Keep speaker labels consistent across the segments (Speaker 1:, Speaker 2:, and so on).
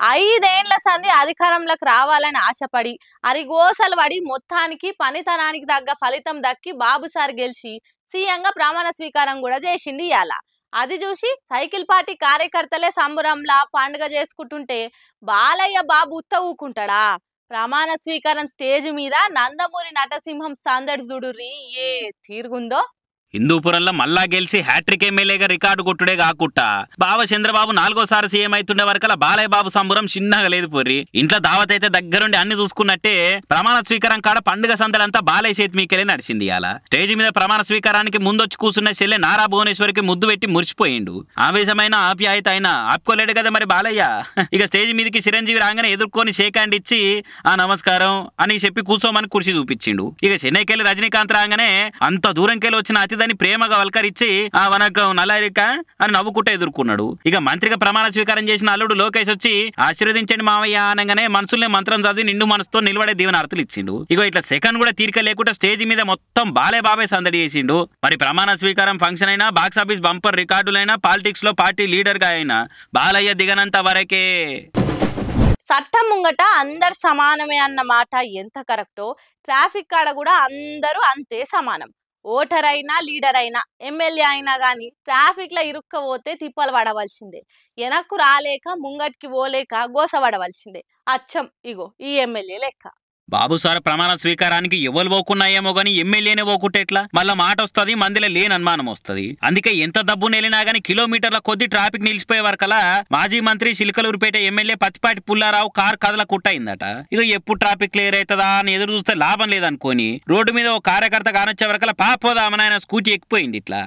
Speaker 1: ఐదేండ్ల సంధి అధికారంలోకి రావాలని ఆశపడి అరిగోసలు పడి మొత్తానికి పనితనానికి తగ్గ ఫలితం దక్కి బాబు సార్ గెలిచి సీఎంగా ప్రమాణ స్వీకారం కూడా చేసిండి ఇయాల. అది చూసి సైకిల్ పార్టీ కార్యకర్తలే సంబురంలా పండుగ చేసుకుంటుంటే బాలయ్య బాబు ఉత్త ఊకుంటాడా? ప్రమాణ స్వీకారం స్టేజ్ మీద నందమూరి నటసింహం సందడి చూడుర్రి ఏ తీరుగుందో.
Speaker 2: హిందూపురంలో మళ్ళా గెలిచి హ్యాట్రిక్ ఎమ్మెల్యేగా రికార్డు కొట్టుడే కాకుట్టా బావ చంద్రబాబు 4వ సారి సీఎం అవుతుండే వరకలా బాలయ్య బాబు సంబురం చిన్నగా లేదు పోర్రి. ఇంట్లో దావత్ అయితే దగ్గరుండి అన్ని చూసుకున్నట్టే ప్రమాణ స్వీకారం కాడ పండుగ సందలంతా బాలయ్య చేతి మీకెళ్ళి నడిచింది ఇయాల. స్టేజ్ మీద ప్రమాణ స్వీకారానికి ముందొచ్చి కూర్చున్న చెల్లె నారా భువనేశ్వరికి ముద్దు పెట్టి మురిసిపోయిండు. ఆవేశమైన ఆప్యాయత అయినా ఆపుకోలేడు కదా మరి బాలయ్య. ఇక స్టేజ్ మీదకి చిరంజీవి రాగానే ఎదుర్కొని షేక్ హ్యాండ్ ఇచ్చి ఆ నమస్కారం అని చెప్పి కూర్చోమని కుర్చీ చూపించిండు. ఇక చెన్నైకెళ్ళి రజనీకాంత్ రాగానే అంత దూరంకెళ్ళి వచ్చిన దాన్ని ప్రేమగా వల్కరించి ఆ వనకం నల్లారిక అని నవ్వుకుంటూ ఎదుర్కొన్నాడు. ఇక మంత్రిగా ప్రమాణ స్వీకారం చేసిన అల్లుడు లోకేష్ వచ్చి ఆశీర్వదించండి మావయ్య అనగానే మనసులనే మంత్రం చదివి నిండు మనసుతో నిలబడే దీవెనార్తలు ఇచ్చిండు. ఇక ఇట్లా సెకండ్ కూడా తీరిక లేకుండా స్టేజ్ మీద మొత్తం బాలే బాబే సందడి చేసిండు. మరి ప్రమాణ స్వీకారం ఫంక్షన్ అయినా బాక్స్ ఆఫీస్ బంపర్ రికార్డులైనా పాలిటిక్స్ లో పార్టీ లీడర్ గా అయినా బాలయ్య దిగనంత వరకే.
Speaker 1: చట్టం ముంగట అందరు సమానమే అన్న మాట ఎంత కరెక్టో ట్రాఫిక్ కాడ కూడా అందరూ అంతే సమానం. ఓటర్ అయినా లీడర్ అయినా ఎమ్మెల్యే అయినా కానీ ట్రాఫిక్ లో ఇరుక్కపోతే తిప్పలు పడవలసిందే. వెనక్కు రాలేక ముంగటికి పోలేక గోస పడవలసిందే. అచ్చం ఇగో ఈ ఎమ్మెల్యే లెక్క.
Speaker 2: బాబు సార్ ప్రమాణ స్వీకారానికి ఎవరు పోకున్నాయేమో గానీ ఎమ్మెల్యేనే పోకుంటే ఎట్లా? మళ్ళా మాట వస్తుంది, మందిలో లేని అనుమానం వస్తుంది. అందుకే ఎంత డబ్బు నెలినా గానీ కిలోమీటర్ల కొద్ది ట్రాఫిక్ నిలిచిపోయే వరకలా మాజీ మంత్రి చిలకలూరిపేట ఎమ్మెల్యే పత్తిపాటి పుల్లారావు కారు కదల కుట్టయిందట. ఇక ఎప్పుడు ట్రాఫిక్ క్లియర్ అవుతుందా అని ఎదురు చూస్తే లాభం లేదనుకోని రోడ్డు మీద ఓ కార్యకర్త కానొచ్చే వరకలా పాపోదామని ఆయన స్కూటీ ఎక్కిపోయింది ఇట్లా.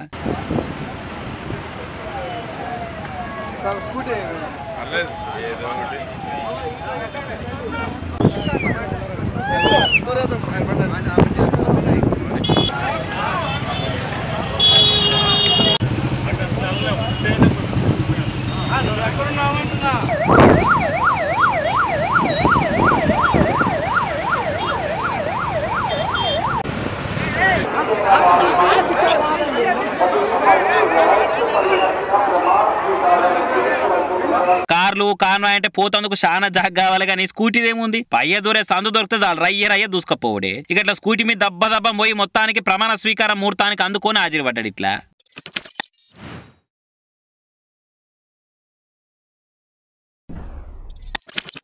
Speaker 2: కార్లు కాన్వాయ్ అంటే పోతందుకు చాలా జాగ్ కావాలి కానీ స్కూటీదేముంది, పయ్య దూరే సందు దొరికితే చాలు రయ్య దూసుకపోవడే. ఇక ఇట్లా స్కూటీ మీద దబ్బ పోయి మొత్తానికి ప్రమాణ స్వీకారం ముహూర్తానికి అందుకొని హాజరు పడ్డాడు ఇట్లా.